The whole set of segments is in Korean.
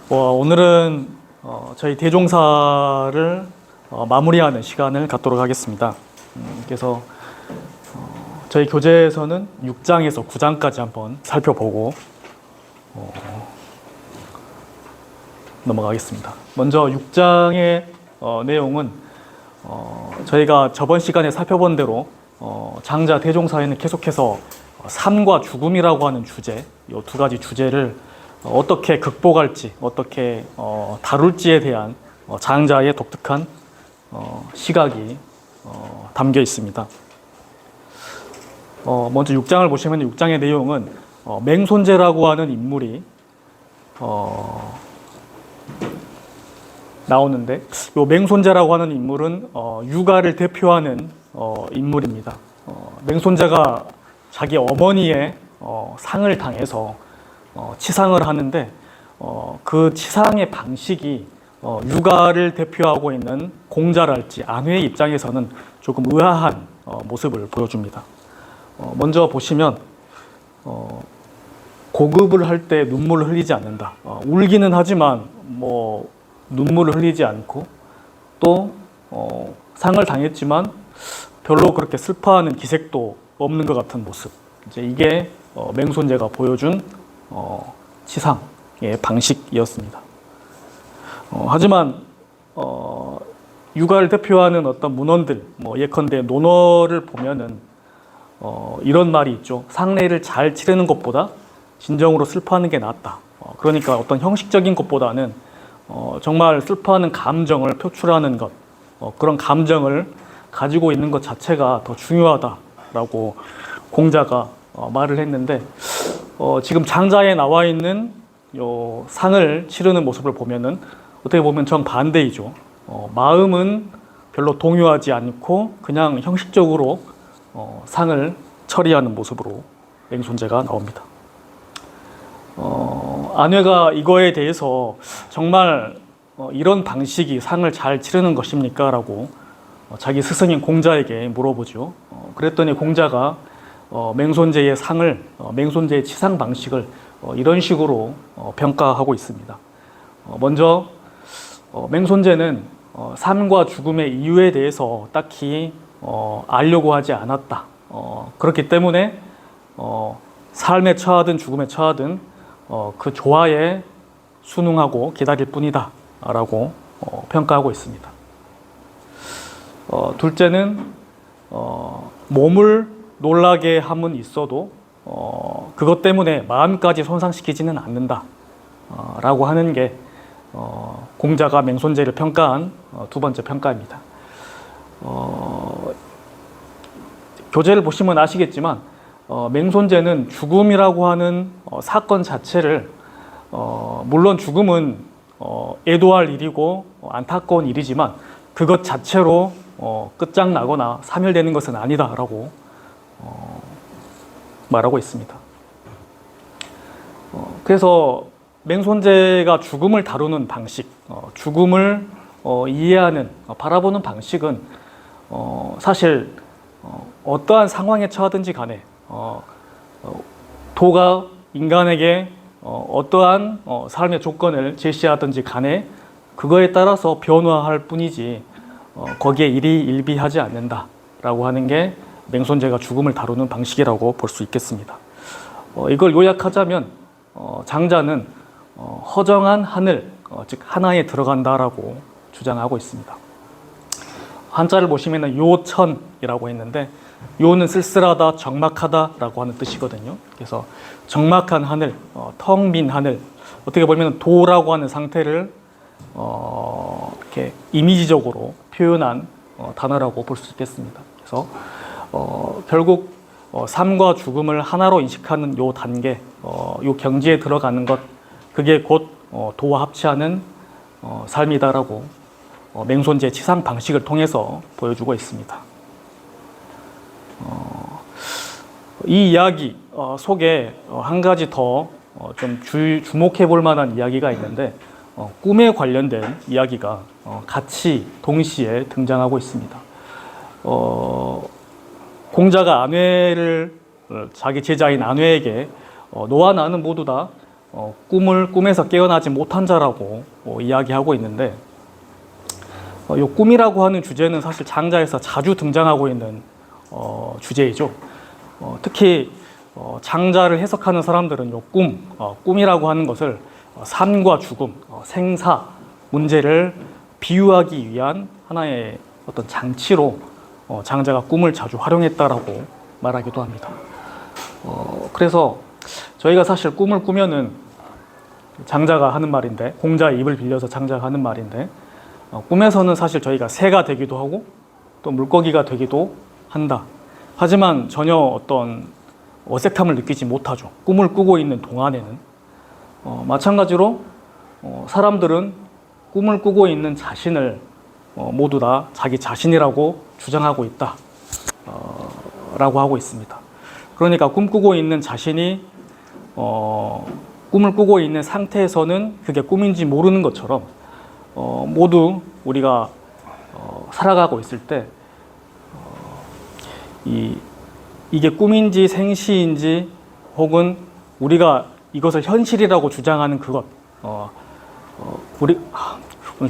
오늘은 저희 대종사를 마무리하는 시간을 갖도록 하겠습니다. 그래서 저희 교재에서는 6장에서 9장까지 한번 살펴보고 넘어가겠습니다. 먼저 6장의 내용은 저희가 저번 시간에 살펴본 대로 장자 대종사에는 계속해서 삶과 죽음이라고 하는 주제, 이 두 가지 주제를 어떻게 극복할지, 어떻게 다룰지에 대한 장자의 독특한 시각이 담겨 있습니다. 먼저 6장을 보시면 6장의 내용은 맹손제라고 하는 인물이 나오는데, 이 맹손제라고 하는 인물은 육아를 대표하는 인물입니다. 맹손제가 자기 어머니의 상을 당해서 치상을 하는데, 그 치상의 방식이 육아를 대표하고 있는 공자랄지 안회의 입장에서는 조금 의아한 모습을 보여줍니다. 먼저 보시면 고급을 할 때 눈물을 흘리지 않는다. 울기는 하지만 눈물을 흘리지 않고, 또 상을 당했지만 별로 그렇게 슬퍼하는 기색도 없는 것 같은 모습. 이제 이게 맹손제가 보여준 치상의 방식이었습니다. 하지만 육아를 대표하는 어떤 문헌들, 예컨대 논어를 보면은 이런 말이 있죠. 상례를 잘 치르는 것보다 진정으로 슬퍼하는 게 낫다. 그러니까 어떤 형식적인 것보다는 정말 슬퍼하는 감정을 표출하는 것, 그런 감정을 가지고 있는 것 자체가 더 중요하다라고 공자가 말을 했는데, 지금 장자에 나와 있는 요 상을 치르는 모습을 보면은 어떻게 보면 정반대이죠. 마음은 별로 동요하지 않고 그냥 형식적으로 상을 처리하는 모습으로 맹손제가 나옵니다. 안회가 이거에 대해서 정말 이런 방식이 상을 잘 치르는 것입니까? 라고 자기 스승인 공자에게 물어보죠. 그랬더니 공자가 맹손제의 상을, 맹손제의 치상 방식을 이런 식으로 평가하고 있습니다. 먼저 맹손제는 삶과 죽음의 이유에 대해서 딱히 알려고 하지 않았다. 그렇기 때문에 삶에 처하든 죽음에 처하든 그 조화에 순응하고 기다릴 뿐이다 라고 평가하고 있습니다. 둘째는 몸을 놀라게 함은 있어도 그것 때문에 마음까지 손상시키지는 않는다 라고 하는 게 공자가 맹손제를 평가한 두 번째 평가입니다. 교재를 보시면 아시겠지만 맹손제는 죽음이라고 하는 사건 자체를 물론 죽음은 애도할 일이고 안타까운 일이지만 그것 자체로 끝장나거나 사멸되는 것은 아니다라고 말하고 있습니다. 그래서 맹손제가 죽음을 다루는 방식, 죽음을 이해하는, 바라보는 방식은 사실 어떠한 상황에 처하든지 간에 도가 인간에게 어떠한 삶의 조건을 제시하든지 간에 그거에 따라서 변화할 뿐이지 거기에 일희일비하지 않는다라고 하는 게 맹손제가 죽음을 다루는 방식이라고 볼 수 있겠습니다. 이걸 요약하자면 장자는 허정한 하늘, 즉 하나에 들어간다라고 주장하고 있습니다. 한자를 보시면 요천이라고 했는데, 요는 쓸쓸하다, 적막하다라고 하는 뜻이거든요. 그래서 적막한 하늘, 텅 빈 하늘, 어떻게 보면 도라고 하는 상태를 이렇게 이미지적으로 표현한 단어라고 볼 수 있겠습니다. 그래서 결국 삶과 죽음을 하나로 인식하는 요 단계, 요 경지에 들어가는 것, 그게 곧 도와 합치하는 삶이다라고 맹손제 치상 방식을 통해서 보여주고 있습니다. 이 이야기 속에 한 가지 더 좀 주목해 볼 만한 이야기가 있는데, 꿈에 관련된 이야기가 같이 동시에 등장하고 있습니다. 공자가 안회를 자기 제자인 안회에게 너와 나는 모두 다 꿈에서 깨어나지 못한 자라고 이야기하고 있는데, 이 꿈이라고 하는 주제는 사실 장자에서 자주 등장하고 있는 주제이죠. 특히 장자를 해석하는 사람들은 이 꿈이라고 하는 것을 삶과 죽음, 생사 문제를 비유하기 위한 하나의 어떤 장치로 장자가 꿈을 자주 활용했다라고 말하기도 합니다. 그래서 저희가 사실 꿈을 꾸면은 장자가 하는 말인데, 공자의 입을 빌려서 장자가 하는 말인데, 꿈에서는 사실 저희가 새가 되기도 하고 또 물고기가 되기도 한다. 하지만 전혀 어떤 어색함을 느끼지 못하죠. 꿈을 꾸고 있는 동안에는. 마찬가지로 사람들은 꿈을 꾸고 있는 자신을 모두 다 자기 자신이라고 주장하고 있다 라고 하고 있습니다. 그러니까 꿈꾸고 있는 자신이 꿈을 꾸고 있는 상태에서는 그게 꿈인지 모르는 것처럼 모두 우리가 살아가고 있을 때 이게 꿈인지 생시인지 혹은 우리가 이것을 현실이라고 주장하는 그것, 오늘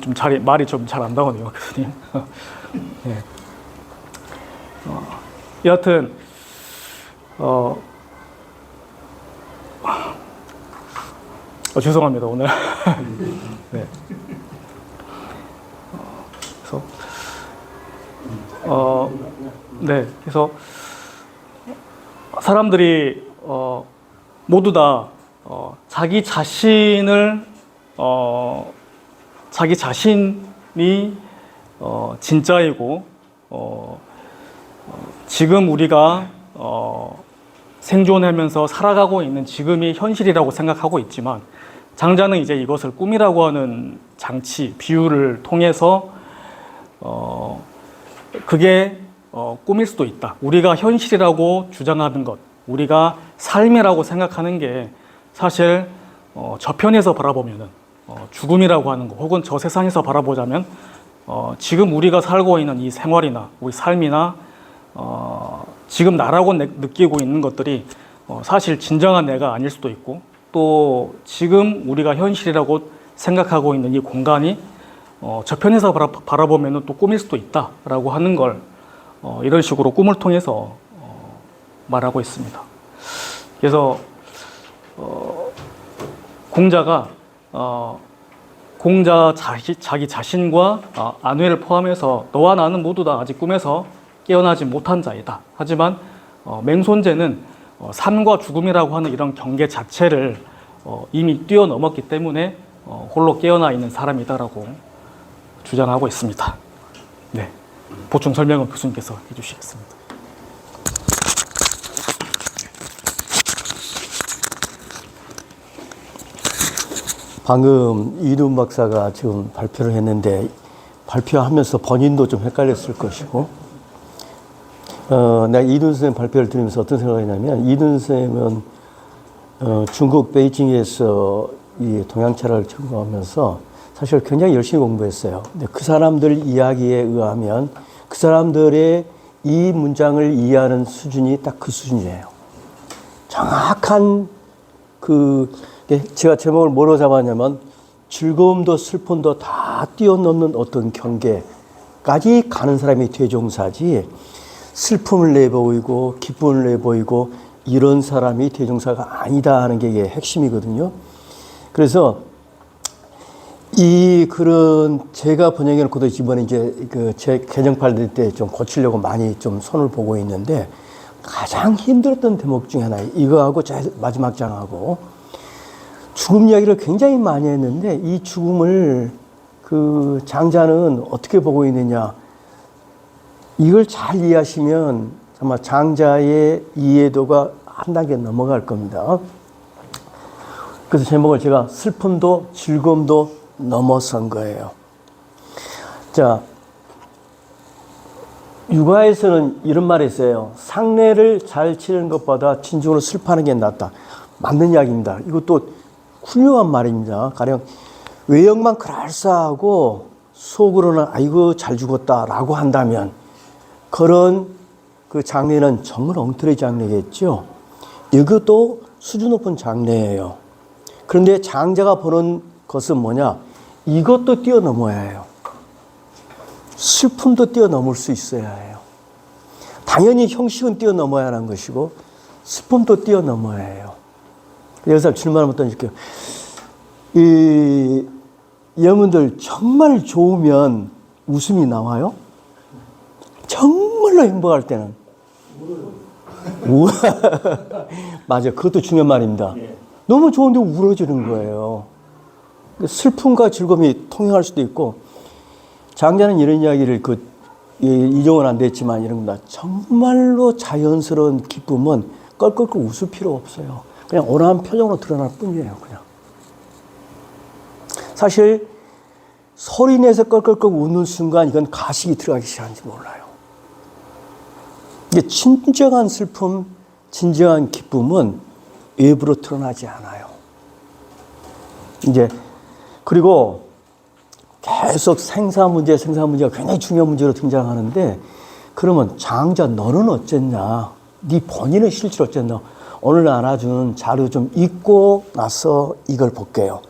좀 말이 좀 잘 안 나오네요, 교수님. 네. 여하튼 죄송합니다, 오늘. 네. 그래서 사람들이 모두 다 자기 자신이 진짜이고 지금 우리가 생존하면서 살아가고 있는 지금이 현실이라고 생각하고 있지만, 장자는 이제 이것을 꿈이라고 하는 장치, 비유를 통해서 그게 꿈일 수도 있다. 우리가 현실이라고 주장하는 것, 우리가 삶이라고 생각하는 게 사실 저편에서 바라보면은 죽음이라고 하는 것, 혹은 저 세상에서 바라보자면 지금 우리가 살고 있는 이 생활이나 우리 삶이나 지금 나라고 느끼고 있는 것들이 사실 진정한 내가 아닐 수도 있고, 또 지금 우리가 현실이라고 생각하고 있는 이 공간이 저편에서 바라보면 또 꿈일 수도 있다라고 하는 걸 이런 식으로 꿈을 통해서 말하고 있습니다. 그래서 공자가 공자 자기 자신과 아내를 포함해서 너와 나는 모두 다 아직 꿈에서 깨어나지 못한 자이다. 하지만 맹손제는 삶과 죽음이라고 하는 이런 경계 자체를 이미 뛰어넘었기 때문에 홀로 깨어나 있는 사람이다라고 주장하고 있습니다. 네, 보충 설명은 교수님께서 해주시겠습니다. 방금 이둔 박사가 지금 발표를 했는데, 발표하면서 본인도 좀 헷갈렸을 것이고, 내가 이둔 선생님 발표를 들으면서 어떤 생각이 나냐면, 이둔 선생님은 중국 베이징에서 이 동양철학을 전공하면서 사실 굉장히 열심히 공부했어요. 근데 그 사람들 이야기에 의하면 그 사람들의 이 문장을 이해하는 수준이 딱 그 수준이에요. 정확한 제가 제목을 뭐로 잡았냐면, 즐거움도 슬픔도 다 뛰어넘는 어떤 경계까지 가는 사람이 대종사지, 슬픔을 내보이고 기쁨을 내보이고 이런 사람이 대종사가 아니다 하는 게 이게 핵심이거든요. 그래서 이 글은 제가 번역해 놓고도 이번에 이제 제 개정판 때 좀 고치려고 많이 좀 손을 보고 있는데, 가장 힘들었던 대목 중에 하나예요. 이거하고 마지막 장하고 죽음 이야기를 굉장히 많이 했는데, 이 죽음을 그 장자는 어떻게 보고 있느냐, 이걸 잘 이해하시면 아마 장자의 이해도가 한 단계 넘어갈 겁니다. 그래서 제목을 제가 슬픔도 즐거움도 넘어선 거예요. 자, 육아에서는 이런 말이 있어요. 상례를 잘 치르는 것보다 진중으로 슬퍼하는 게 낫다. 맞는 이야기입니다. 이것도 훌륭한 말입니다. 가령 외형만 그럴싸하고 속으로는 아이고 잘 죽었다라고 한다면 그런 그 장례는 정말 엉터리 장례겠죠. 이것도 수준 높은 장례예요. 그런데 장자가 보는 것은 뭐냐? 이것도 뛰어넘어야 해요. 슬픔도 뛰어넘을 수 있어야 해요. 당연히 형식은 뛰어넘어야 하는 것이고 슬픔도 뛰어넘어야 해요. 여기서 질문 한번 던질게요. 여러분들 정말 좋으면 웃음이 나와요? 정말로 행복할 때는? 맞아요. 그것도 중요한 말입니다. 너무 좋은데 울어지는 거예요. 슬픔과 즐거움이 통행할 수도 있고, 장자는 이런 이야기를 이정은 안 됐지만 이런 겁니다. 정말로 자연스러운 기쁨은 껄껄껄 웃을 필요 없어요. 그냥 온화한 표정으로 드러날 뿐이에요. 그냥. 사실 소리 내서 껄껄껄 웃는 순간 이건 가식이 들어가기 시작하는지 몰라요. 이게 진정한 슬픔, 진정한 기쁨은 외부로 드러나지 않아요. 이제 그리고 계속 생사 문제가 굉장히 중요한 문제로 등장하는데, 그러면 장자 너는 어쨌냐? 네 본인은 실제로 어쨌냐? 오늘 알아준 자료 좀 읽고 나서 이걸 볼게요.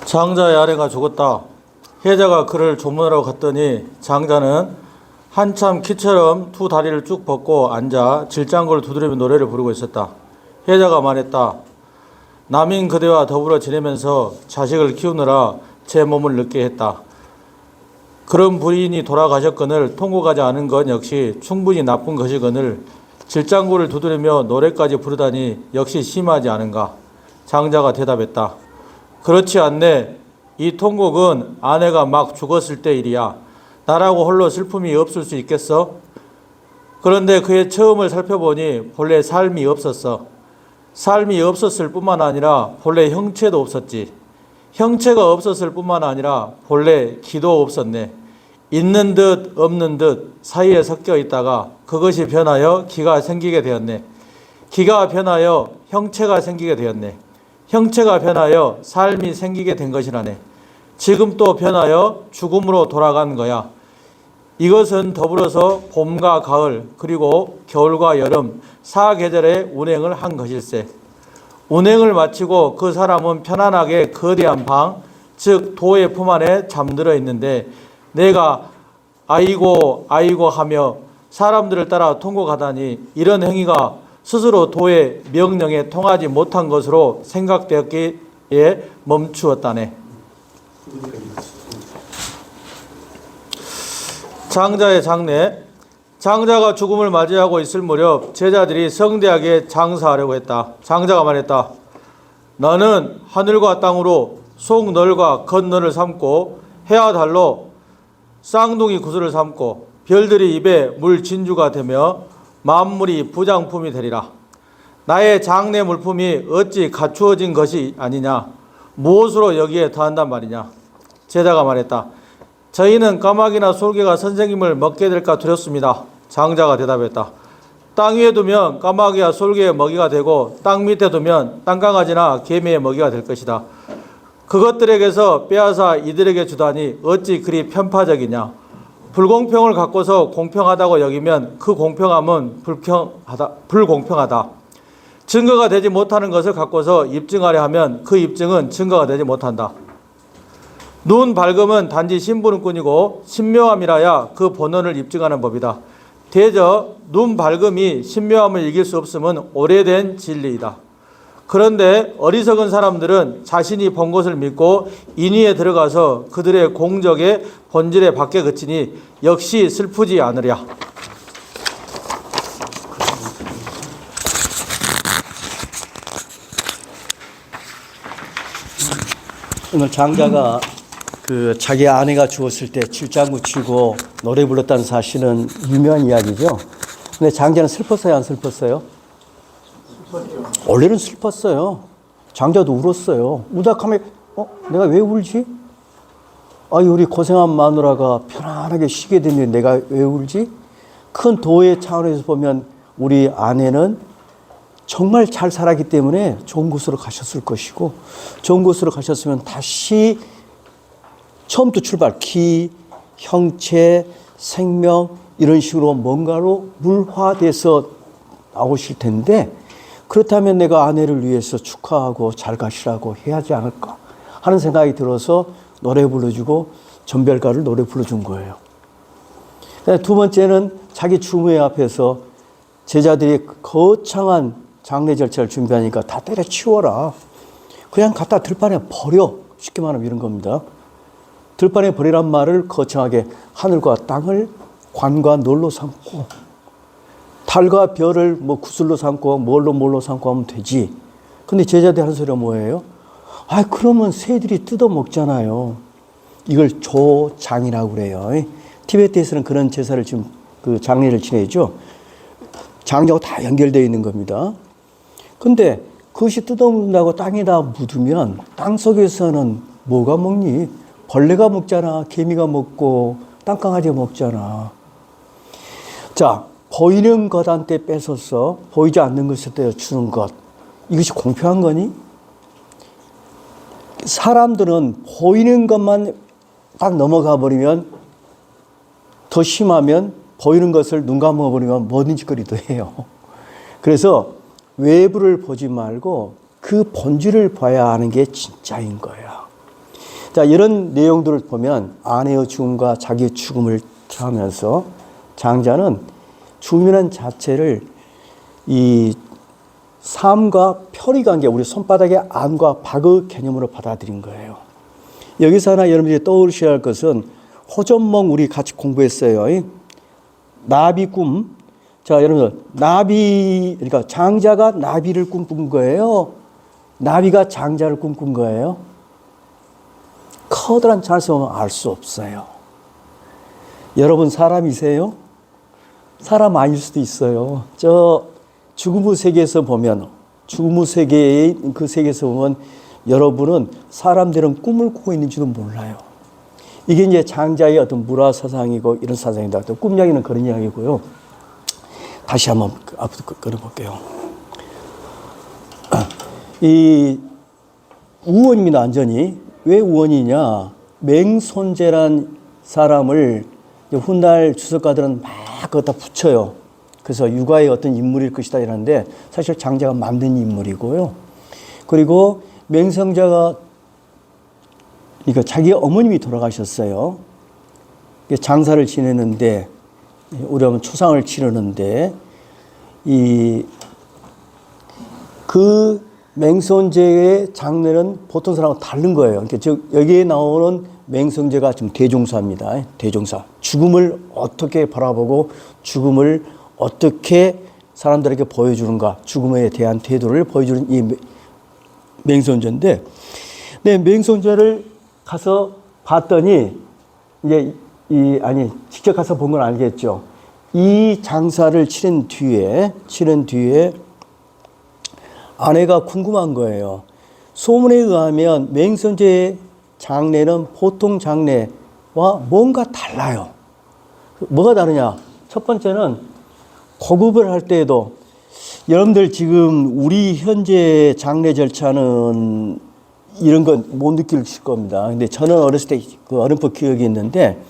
장자의 아내가 죽었다. 혜자가 그를 조문하러 갔더니 장자는 한참 키처럼 두 다리를 쭉 뻗고 앉아 질장구를 두드리며 노래를 부르고 있었다. 혜자가 말했다. 남인 그대와 더불어 지내면서 자식을 키우느라 제 몸을 늙게 했다. 그런 부인이 돌아가셨거늘 통곡하지 않은 것 역시 충분히 나쁜 것이거늘 질장구를 두드리며 노래까지 부르다니 역시 심하지 않은가. 장자가 대답했다. 그렇지 않네. 이 통곡은 아내가 막 죽었을 때 일이야. 나라고 홀로 슬픔이 없을 수 있겠어? 그런데 그의 처음을 살펴보니 본래 삶이 없었어. 삶이 없었을 뿐만 아니라 본래 형체도 없었지. 형체가 없었을 뿐만 아니라 본래 기도 없었네. 있는 듯 없는 듯 사이에 섞여 있다가 그것이 변하여 기가 생기게 되었네. 기가 변하여 형체가 생기게 되었네. 형체가 변하여 삶이 생기게 된 것이라네. 지금 또 변하여 죽음으로 돌아간 거야. 이것은 더불어서 봄과 가을 그리고 겨울과 여름 4계절의 운행을 한 것일세. 운행을 마치고 그 사람은 편안하게 거대한 방, 즉 도의 품 안에 잠들어 있는데 내가 아이고 아이고 하며 사람들을 따라 통곡하다니 이런 행위가 스스로 도의 명령에 통하지 못한 것으로 생각되었기에 멈추었다네. 장자의 장례. 장자가 죽음을 맞이하고 있을 무렵 제자들이 성대하게 장사하려고 했다. 장자가 말했다. 너는 하늘과 땅으로 속널과 겉널을 삼고 해와 달로 쌍둥이 구슬을 삼고 별들이 입에 물 진주가 되며 만물이 부장품이 되리라. 나의 장례 물품이 어찌 갖추어진 것이 아니냐. 무엇으로 여기에 더한단 말이냐. 제자가 말했다. 저희는 까마귀나 솔개가 선생님을 먹게 될까 두렵습니다. 장자가 대답했다. 땅 위에 두면 까마귀와 솔개의 먹이가 되고 땅 밑에 두면 땅강아지나 개미의 먹이가 될 것이다. 그것들에게서 빼앗아 이들에게 주다니 어찌 그리 편파적이냐. 불공평을 갖고서 공평하다고 여기면 그 공평함은 불공평하다. 증거가 되지 못하는 것을 갖고서 입증하려 하면 그 입증은 증거가 되지 못한다. 눈 밝음은 단지 심부름꾼이고 신묘함이라야 그 본원을 입증하는 법이다. 대저 눈 밝음이 신묘함을 이길 수 없음은 오래된 진리이다. 그런데 어리석은 사람들은 자신이 본 것을 믿고 인위에 들어가서 그들의 공적의 본질에 밖에 그치니 역시 슬프지 않으랴. 오늘 장자가 자기 아내가 죽었을 때 질장구 치고 노래 불렀다는 사실은 유명한 이야기죠. 근데 장자는 슬펐어요, 안 슬펐어요? 원래는 슬펐어요. 장자도 울었어요. 우닥하면 내가 왜 울지? 우리 고생한 마누라가 편안하게 쉬게 됐는데 내가 왜 울지? 큰 도의 차원에서 보면 우리 아내는 정말 잘 살았기 때문에 좋은 곳으로 가셨을 것이고, 좋은 곳으로 가셨으면 다시 처음부터 출발, 기, 형체, 생명 이런 식으로 뭔가로 물화돼서 나오실 텐데 그렇다면 내가 아내를 위해서 축하하고 잘 가시라고 해야 하지 않을까 하는 생각이 들어서 노래 불러주고 전별가를 노래 불러준 거예요. 두 번째는 자기 주무회 앞에서 제자들이 거창한 장례 절차를 준비하니까 다 때려치워라. 그냥 갖다 들판에 버려. 쉽게 말하면 이런 겁니다. 들판에 버리란 말을 거창하게 하늘과 땅을 관과 놀로 삼고 달과 별을 뭐 구슬로 삼고 뭘로 삼고 하면 되지. 근데 제자들이 하는 소리가 뭐예요? 아, 그러면 새들이 뜯어 먹잖아요. 이걸 조장이라고 그래요. 티베트에서는 그런 제사를 지금 그 장례를 지내죠. 장례하고 다 연결되어 있는 겁니다. 근데 그것이 뜯어먹는다고 땅에다 묻으면 땅 속에서는 뭐가 먹니? 벌레가 먹잖아. 개미가 먹고 땅강아지가 먹잖아. 자, 보이는 것한테 뺏어서 보이지 않는 것에 떼어 주는 것. 이것이 공평한 거니? 사람들은 보이는 것만 딱 넘어가 버리면 더 심하면 보이는 것을 눈 감아 버리면 뭐든지 거리도 해요. 그래서 외부를 보지 말고 그 본질을 봐야 하는 게 진짜인 거예요. 자, 이런 내용들을 보면 아내의 죽음과 자기의 죽음을 하면서 장자는 죽음이라는 자체를 이 삶과 표리 관계, 우리 손바닥의 안과 박의 개념으로 받아들인 거예요. 여기서 하나 여러분들이 떠오르셔야 할 것은 호전몽 우리 같이 공부했어요. 나비 꿈. 자, 여러분, 나비, 그러니까 장자가 나비를 꿈꾼 거예요. 나비가 장자를 꿈꾼 거예요. 커다란 찬성은 알 수 없어요. 여러분 사람이세요? 사람 아닐 수도 있어요. 저 죽음의 세계에서 보면, 죽음의 세계의 그 세계에서 보면 여러분은 사람들은 꿈을 꾸고 있는지도 몰라요. 이게 이제 장자의 어떤 문화 사상이고 이런 사상이다. 꿈 이야기는 그런 이야기고요. 다시 한번 앞으로 끌어볼게요. 이 우원입니다, 완전히. 왜 우원이냐? 맹손제란 사람을 훗날 주석가들은 막 그것다 붙여요. 그래서 육아의 어떤 인물일 것이다 이러는데 사실 장자가 만든 인물이고요. 그리고 맹성자가 그러니까 자기 어머님이 돌아가셨어요. 장사를 지내는데 우리 초상을 치르는데 그 맹손제의 장례는 보통 사람하고 다른 거예요. 그러니까 즉 여기에 나오는 맹성제가 지금 대종사입니다. 대종사. 죽음을 어떻게 바라보고 죽음을 어떻게 사람들에게 보여주는가, 죽음에 대한 태도를 보여주는 이 맹손제인데, 네, 맹손제를 가서 봤더니 이제 직접 가서 본 건 알겠죠. 이 장사를 치른 뒤에 아내가 궁금한 거예요. 소문에 의하면 맹손제의 장례는 보통 장례와 뭔가 달라요. 뭐가 다르냐? 첫 번째는 고급을 할 때에도 여러분들 지금 우리 현재 장례 절차는 이런 건 못 느끼실 겁니다. 근데 저는 어렸을 때 그 어렴풋 기억이 있는데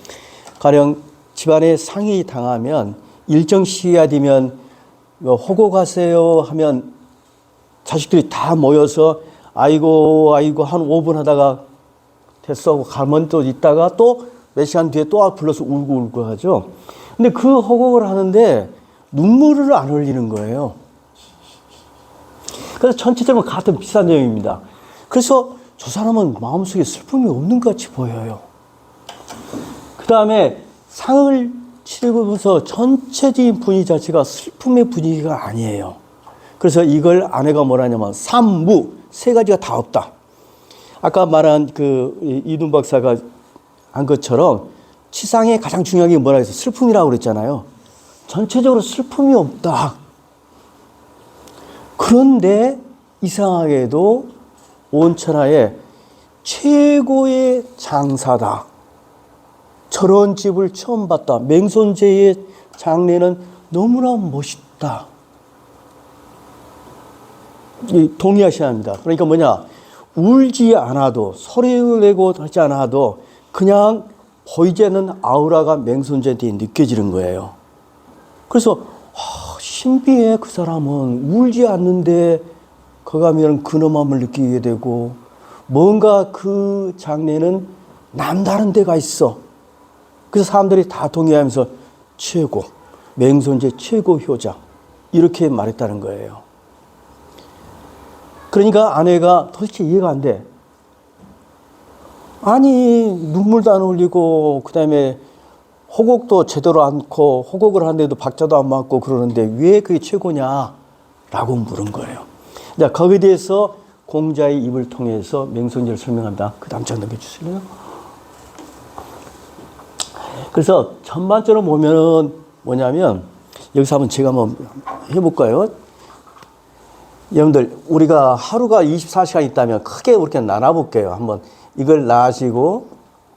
가령 집안에 상이 당하면 일정 시기가 되면 호고 가세요 하면 자식들이 다 모여서 아이고 한 5분 하다가 됐어 하고 가면 또 있다가 또 몇 시간 뒤에 또 불러서 울고 하죠. 근데 그 호곡을 하는데 눈물을 안 흘리는 거예요. 그래서 전체적으로 같은 비슷한 내용입니다. 그래서 저 사람은 마음속에 슬픔이 없는 것 같이 보여요. 그 다음에 상을 치르면서 전체적인 분위기 자체가 슬픔의 분위기가 아니에요. 그래서 이걸 아내가 뭐라냐면 삼무, 세 가지가 다 없다. 아까 말한 그 이둔 박사가 한 것처럼 치상에 가장 중요한 게 뭐라 해서 슬픔이라고 그랬잖아요. 전체적으로 슬픔이 없다. 그런데 이상하게도 온 천하의 최고의 장사다. 저런 집을 처음 봤다. 맹손제의 장례는 너무나 멋있다. 동의하셔야 합니다. 그러니까 뭐냐, 울지 않아도 소리를 내고 하지 않아도 그냥 보이지 않는 아우라가 맹손제한테 느껴지는 거예요. 그래서 신비해. 그 사람은 울지 않는데 거가면 근엄함을 느끼게 되고 뭔가 그 장례는 남다른 데가 있어. 그래서 사람들이 다 동의하면서 최고, 맹손제 최고 효자 이렇게 말했다는 거예요. 그러니까 아내가 도대체 이해가 안 돼. 아니 눈물도 안 흘리고 그다음에 호곡도 제대로 않고 호곡을 하는데도 박자도 안 맞고 그러는데 왜 그게 최고냐라고 물은 거예요. 자, 거기에 대해서 공자의 입을 통해서 맹손제를 설명합니다. 그 다음 장 넘겨주실래요? 그래서 전반적으로 보면은 뭐냐면 여기서 한번 제가 한번 해볼까요? 여러분들 우리가 하루가 24시간 있다면 크게 이렇게 나눠볼게요. 한번 이걸 나시고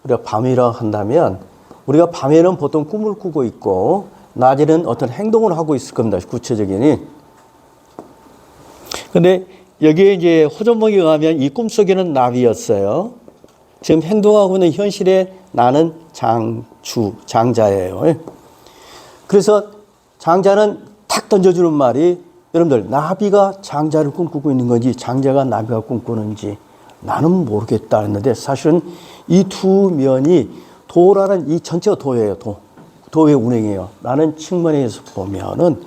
우리가 밤이라고 한다면 우리가 밤에는 보통 꿈을 꾸고 있고 낮에는 어떤 행동을 하고 있을 겁니다. 구체적인. 근데 여기에 이제 호전목에 가면 이 꿈속에는 나비였어요. 지금 행동하고 있는 현실에 나는 장자예요. 그래서 장자는 탁 던져주는 말이 여러분들 나비가 장자를 꿈꾸고 있는 건지 장자가 나비가 꿈꾸는지 나는 모르겠다 했는데 사실은 이 두 면이 도라는 이 전체가 도예요. 도의 운행이에요. 라는 측면에서 보면은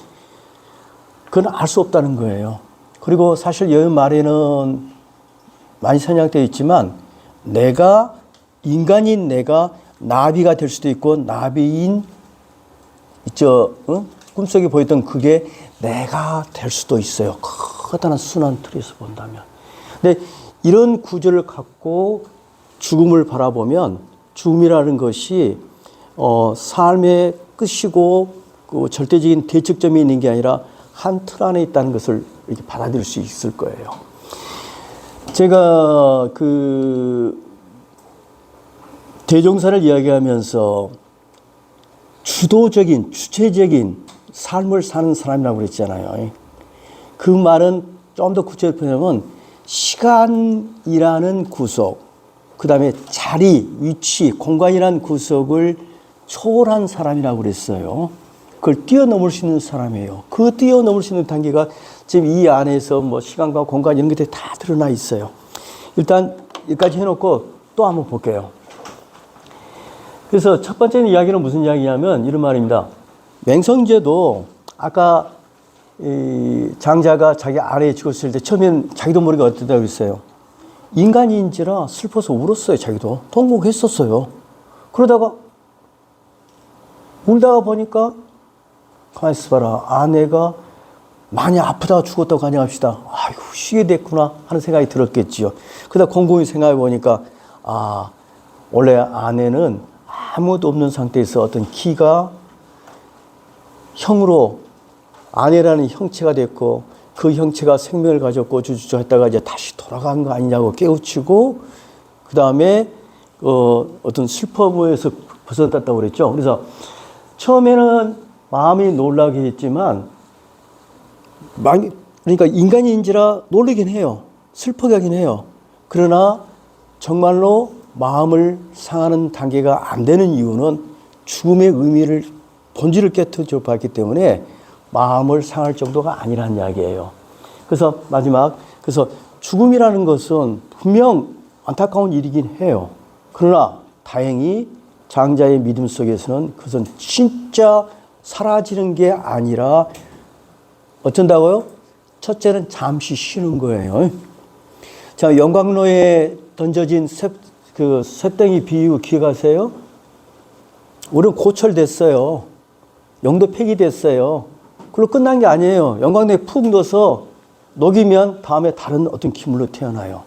그건 알 수 없다는 거예요. 그리고 사실 여기 말에는 많이 선양되어 있지만 인간인 내가 나비가 될 수도 있고 나비인 꿈속에 보였던 그게 내가 될 수도 있어요. 커다란 순환 틀에서 본다면. 근데 이런 구조를 갖고 죽음을 바라보면 죽음이라는 것이 삶의 끝이고 그 절대적인 대척점이 있는 게 아니라 한 틀 안에 있다는 것을 이렇게 받아들일 수 있을 거예요. 제가 그 대종사를 이야기하면서 주체적인 삶을 사는 사람이라고 그랬잖아요. 그 말은 좀 더 구체적으로 표현하면 시간이라는 구속, 그 다음에 자리, 위치, 공간이라는 구속을 초월한 사람이라고 그랬어요. 그걸 뛰어넘을 수 있는 사람이에요. 그 뛰어넘을 수 있는 단계가 지금 이 안에서 뭐 시간과 공간 이런 것들이 다 드러나 있어요. 일단 여기까지 해놓고 또 한번 볼게요. 그래서 첫 번째 이야기는 무슨 이야기냐면 이런 말입니다. 맹성제도 아까 이 장자가 자기 아내에 죽었을 때 처음엔 자기도 모르게 어떠다고 그랬어요. 인간인지라 슬퍼서 울었어요. 자기도 통곡했었어요. 그러다가 울다가 보니까 가만히 있어봐라. 아내가 많이 아프다가 죽었다고 가정합시다. 아이고 쉬게 됐구나 하는 생각이 들었겠지요. 그러다 곰곰이 생각해 보니까 원래 아내는 아무것도 없는 상태에서 어떤 기가 형으로 아내라는 형체가 됐고 그 형체가 생명을 가졌고 주주주 했다가 이제 다시 돌아간 거 아니냐고 깨우치고 그 다음에 어떤 슬픔에서 벗어났다고 그랬죠. 그래서 처음에는 마음이 놀라게 했지만 그러니까 인간인지라 놀라긴 해요. 슬프게 하긴 해요. 그러나 정말로 마음을 상하는 단계가 안 되는 이유는 죽음의 의미를 본질을 깨트려 봤기 때문에 마음을 상할 정도가 아니라는 이야기예요. 그래서 마지막 그래서 죽음이라는 것은 분명 안타까운 일이긴 해요. 그러나 다행히 장자의 믿음 속에서는 그것은 진짜 사라지는 게 아니라 어쩐다고요? 첫째는 잠시 쉬는 거예요. 자, 영광로에 던져진 쇳덩이 비유 기억하세요? 우리는 고철됐어요. 영도 폐기됐어요. 그걸로 끝난 게 아니에요. 영광로에 푹 넣어서 녹이면 다음에 다른 어떤 기물로 태어나요.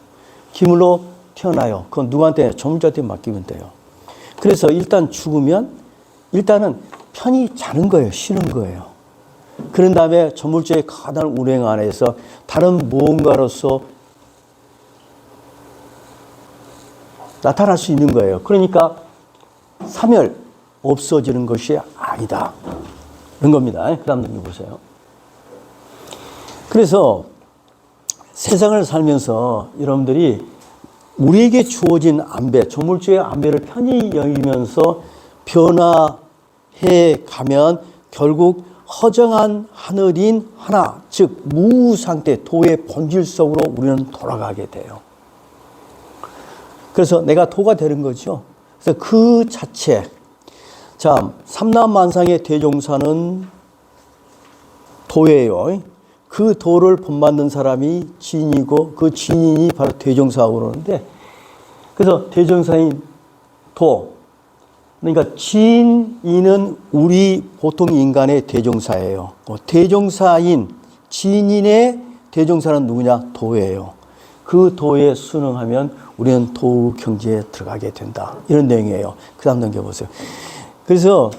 기물로 태어나요. 그건 누구한테? 조물주한테 맡기면 돼요. 그래서 일단 죽으면 일단은 편히 자는 거예요. 쉬는 거예요. 그런 다음에 조물주의 가단 운행 안에서 다른 무언가로서 나타날 수 있는 거예요. 그러니까 사멸, 없어지는 것이 아니다. 그런 겁니다. 그 다음 넘겨보세요. 그래서 세상을 살면서 여러분들이 우리에게 주어진 안배, 조물주의 안배를 편히 여기면서 변화해 가면 결국 허정한 하늘인 하나, 즉 무상태 도의 본질 속으로 우리는 돌아가게 돼요. 그래서 내가 도가 되는 거죠. 그래서 그 자체, 자, 삼남만상의 대종사는 도예요. 그 도를 본받는 사람이 진이고 그 진인이 바로 대종사라고 그러는데, 그래서 대종사인 도, 그러니까 진인은 우리 보통 인간의 대종사예요. 대종사인 진인의 대종사는 누구냐? 도예요. 그 도에 순응하면 우리는 도 경지에 들어가게 된다. 이런 내용이에요. 그 다음 넘겨보세요. 그래서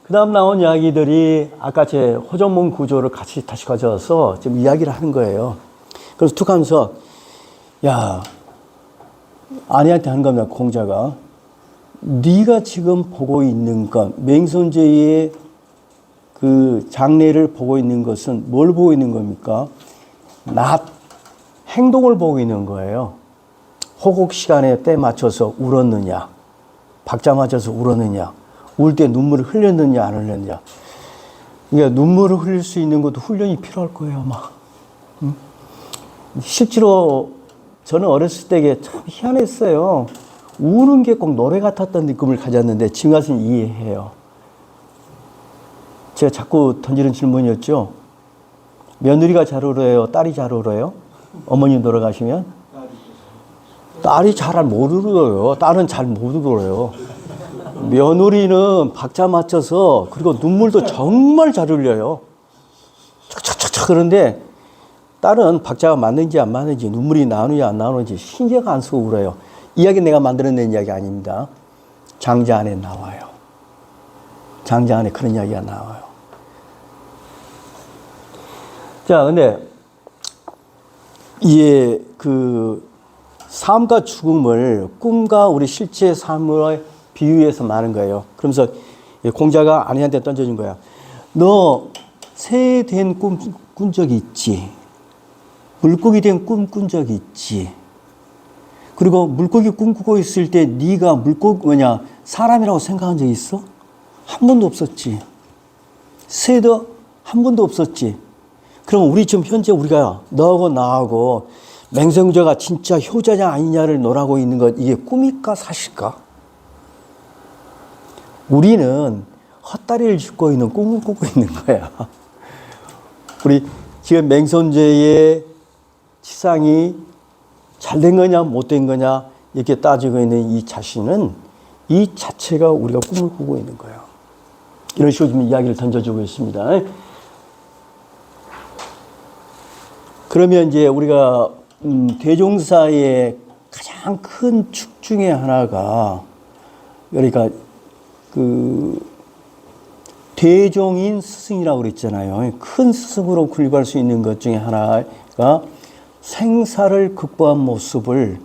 그 다음 나온 이야기들이 아까 제 호전문 구조를 같이 다시 가져와서 지금 이야기를 하는 거예요. 그래서 툭 하면서, 야, 아내한테 하는 겁니다. 공자가. 네가 지금 보고 있는 것, 맹선제의 그 장례를 보고 있는 것은 뭘 보고 있는 겁니까? 행동을 보고 있는 거예요. 호국 시간에 때 맞춰서 울었느냐, 박자 맞춰서 울었느냐, 울 때 눈물을 흘렸느냐 안 흘렸느냐. 그러니까 눈물을 흘릴 수 있는 것도 훈련이 필요할 거예요, 아마. 실제로 저는 어렸을 때 참 희한했어요. 우는 게 꼭 노래 같았던 느낌을 가졌는데 지금 와서는 이해해요. 제가 자꾸 던지는 질문이었죠. 며느리가 잘 울어요? 딸이 잘 울어요? 어머님 돌아가시면? 딸이 잘 못 울어요. 딸은 잘 못 울어요. 며느리는 박자 맞춰서, 그리고 눈물도 정말 잘 흘려요. 촥촥촥촥. 그런데 딸은 박자가 맞는지 안 맞는지, 눈물이 나오는지 안 나오는지 신경 안 쓰고 울어요. 이야기 내가 만들어낸 이야기 아닙니다. 장자 안에 나와요. 장자 안에 그런 이야기가 나와요. 자, 근데 이게 그 삶과 죽음을 꿈과 우리 실제 삶을 비유해서 말하는 거예요. 그러면서 공자가 아내한테 던져준 거야. 너 새 된 꿈 꾼 적이 있지? 물고기 된 꿈 꾼 적이 있지? 그리고 물고기 꿈꾸고 있을 때 네가 사람이라고 생각한 적 있어? 한 번도 없었지. 새도 한 번도 없었지. 그럼 우리 지금 현재 우리가 너하고 나하고 맹성저가 진짜 효자냐 아니냐를 논하고 있는 것, 이게 꿈일까 사실까? 우리는 헛다리를 짚고 있는 꿈을 꾸고 있는 거야. 우리 지금 맹선제의 치상이 잘된 거냐 못된 거냐 이렇게 따지고 있는 이 자신은, 이 자체가 우리가 꿈을 꾸고 있는 거예요. 이런 식으로 지금 이야기를 던져주고 있습니다. 그러면 이제 우리가 대종사의 가장 큰 축 중에 하나가, 그러니까 그 대종인 스승이라고 그랬잖아요. 큰 스승으로 군림할 수 있는 것 중에 하나가 생사를 극복한 모습을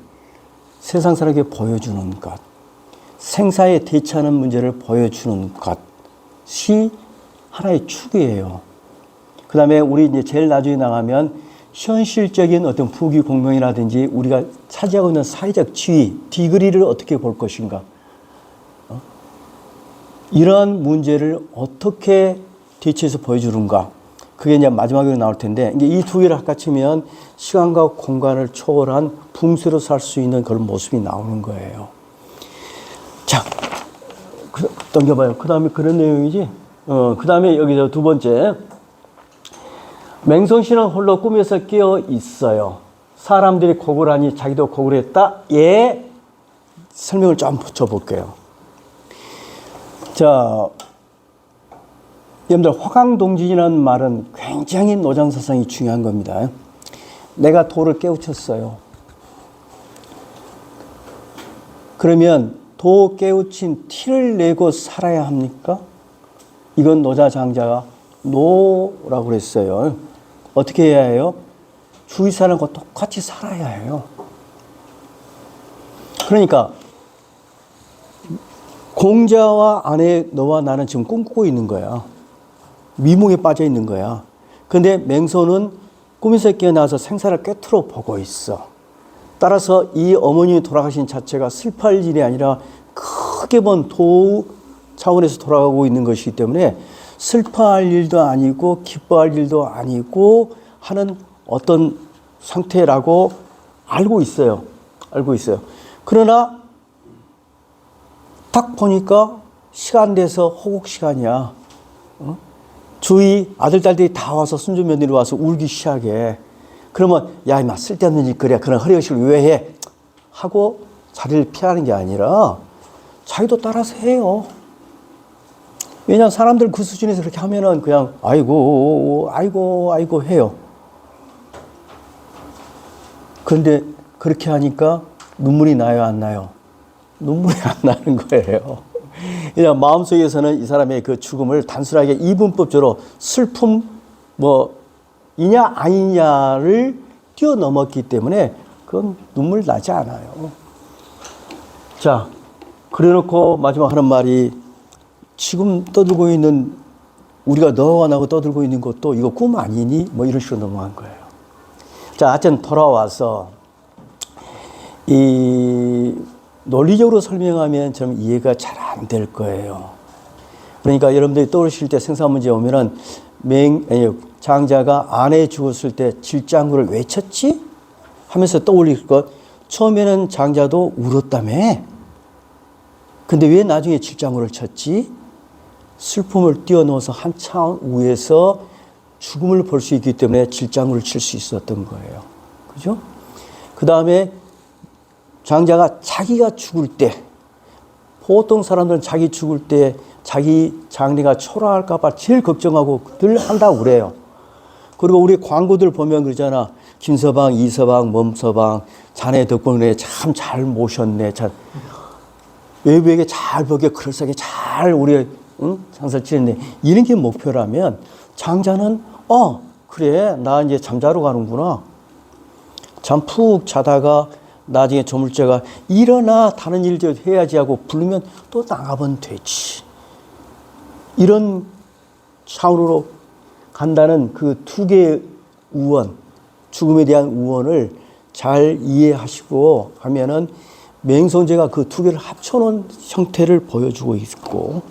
세상 사람에게 보여주는 것, 생사에 대처하는 문제를 보여주는 것이 하나의 축이에요. 그 다음에 우리 이제 제일 나중에 나가면 현실적인 어떤 부귀 공명이라든지 우리가 차지하고 있는 사회적 지위, 디그리를 어떻게 볼 것인가. 이러한 문제를 어떻게 대처해서 보여주는가. 그게 이제 마지막으로 나올 텐데, 이제 이 두 개를 합치면 시간과 공간을 초월한 붕세로 살 수 있는 그런 모습이 나오는 거예요. 자, 넘겨봐요. 그 다음에 그런 내용이지. 그 다음에 여기서 두 번째. 맹성씨는 홀로 꿈에서 깨어 있어요. 사람들이 곡을 하니 자기도 곡을 했다. 예. 설명을 좀 붙여볼게요. 자, 여러분들 화강동진이라는 말은 굉장히 노장사상이 중요한 겁니다. 내가 도를 깨우쳤어요. 그러면 도 깨우친 티를 내고 살아야 합니까? 이건 노자장자가 노라고 그랬어요. 어떻게 해야 해요? 주위 사람과 똑같이 살아야 해요. 그러니까 공자와 아내 너와 나는 지금 꿈꾸고 있는 거야. 미몽에 빠져 있는 거야. 근데 맹소는 꿈에서 깨어나서 생사를 꿰뚫어 보고 있어. 따라서 이 어머님이 돌아가신 자체가 슬퍼할 일이 아니라 크게 본 도 차원에서 돌아가고 있는 것이기 때문에 슬퍼할 일도 아니고 기뻐할 일도 아니고 하는 어떤 상태라고 알고 있어요. 알고 있어요. 그러나 딱 보니까 시간 돼서 호국 시간이야. 주위 아들, 딸들이 다 와서 손주 며느리 와서 울기 시작해. 그러면 야 임마 쓸데없는 짓거리야. 그런 허리허식을 왜 해? 하고 자리를 피하는 게 아니라 자기도 따라서 해요. 왜냐하면 사람들 그 수준에서 그렇게 하면은 그냥 아이고 해요. 그런데 그렇게 하니까 눈물이 나요, 안 나요? 눈물이 안 나는 거예요. 그냥 마음속에서는 이 사람의 그 죽음을 단순하게 이분법적으로 슬픔 이냐 아니냐를 뛰어넘었기 때문에 그건 눈물 나지 않아요. 자, 그래놓고 마지막 하는 말이 지금 떠들고 있는 우리가 너와 나고 떠들고 있는 것도 이거 꿈 아니니? 이런 식으로 넘어간 거예요. 자, 하여튼 돌아와서 이 논리적으로 설명하면 좀 이해가 잘 안 될 거예요. 그러니까 여러분들이 떠오르실 때 생사 문제 오면은 장자가 아내 죽었을 때 질장구를 왜 쳤지? 하면서 떠올릴 것. 처음에는 장자도 울었다며. 근데 왜 나중에 질장구를 쳤지? 슬픔을 뛰어넘어서 한 차원 위에서 죽음을 볼 수 있기 때문에 질장구를 칠 수 있었던 거예요. 그죠? 그 다음에 장자가 자기가 죽을 때, 보통 사람들은 자기 죽을 때 자기 장래가 초라할까봐 제일 걱정하고 늘 한다고 그래요. 그리고 우리 광고들 보면 그러잖아. 김서방, 이서방, 몸서방, 자네 덕분에 참 잘 모셨네. 참 외부에게 잘 보게 그럴싸하게 잘 우리 장사를 치렀네. 이런 게 목표라면 장자는 그래 나 이제 잠자러 가는구나. 잠 푹 자다가 나중에 조물주가 일어나 다른 일 좀 해야지 하고 부르면 또 나가면 되지. 이런 차원으로 간다는 그 두 개의 우원, 죽음에 대한 우원을 잘 이해하시고 하면은 맹성제가 그 두 개를 합쳐놓은 형태를 보여주고 있고,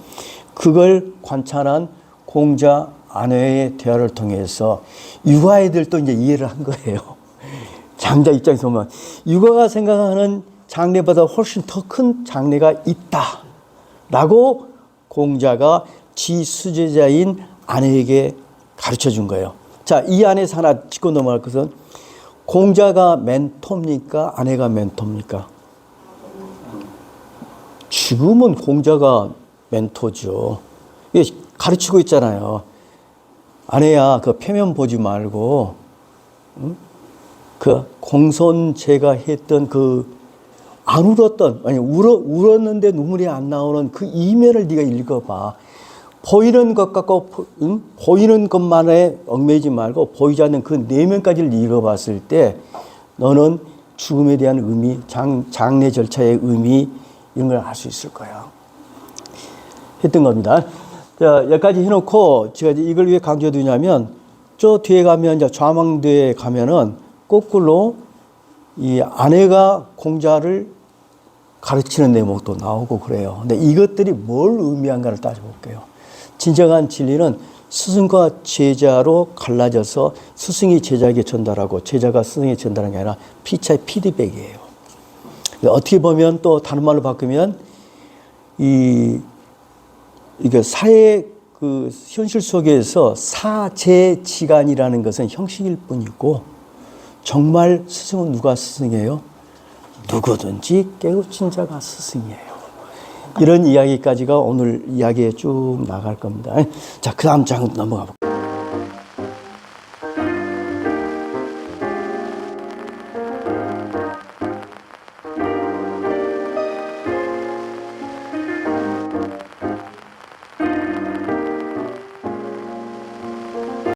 그걸 관찰한 공자 아내의 대화를 통해서 육아애들도 이제 이해를 한 거예요. 장자 입장에서 보면 육아가 생각하는 장래보다 훨씬 더 큰 장래가 있다라고 공자가 지 수제자인 아내에게 가르쳐 준 거예요. 자, 이 안에서 하나 짚고 넘어갈 것은 공자가 멘토입니까? 아내가 멘토입니까? 지금은 공자가 멘토죠. 이게 가르치고 있잖아요. 아내야, 그 표면 보지 말고, 그 공손제가 했던 안 울었던, 울었는데 눈물이 안 나오는 그 이면을 네가 읽어봐. 보이는 것 갖고, 보이는 것만에 얽매이지 말고 보이지 않는 그 내면까지를 읽어봤을 때 너는 죽음에 대한 의미, 장례 절차의 의미, 이런 걸 알 수 있을 거야. 했던 겁니다. 자, 여기까지 해놓고 제가 이걸 왜 강조드리냐면 저 뒤에 가면 이제 좌망대에 가면은 거꾸로 이 아내가 공자를 가르치는 대목도 나오고 그래요. 근데 이것들이 뭘 의미한가를 따져볼게요. 진정한 진리는 스승과 제자로 갈라져서 스승이 제자에게 전달하고 제자가 스승에게 전달하는 게 아니라 피차의 피드백이에요. 어떻게 보면 또 다른 말로 바꾸면 이게 사회 그 현실 속에서 사제지간이라는 것은 형식일 뿐이고 정말 스승은 누가 스승이에요? 누구든지 깨우친 자가 스승이에요. 이런 이야기까지가 오늘 이야기에 쭉 나갈 겁니다. 자, 그 다음 장 넘어가 볼게요.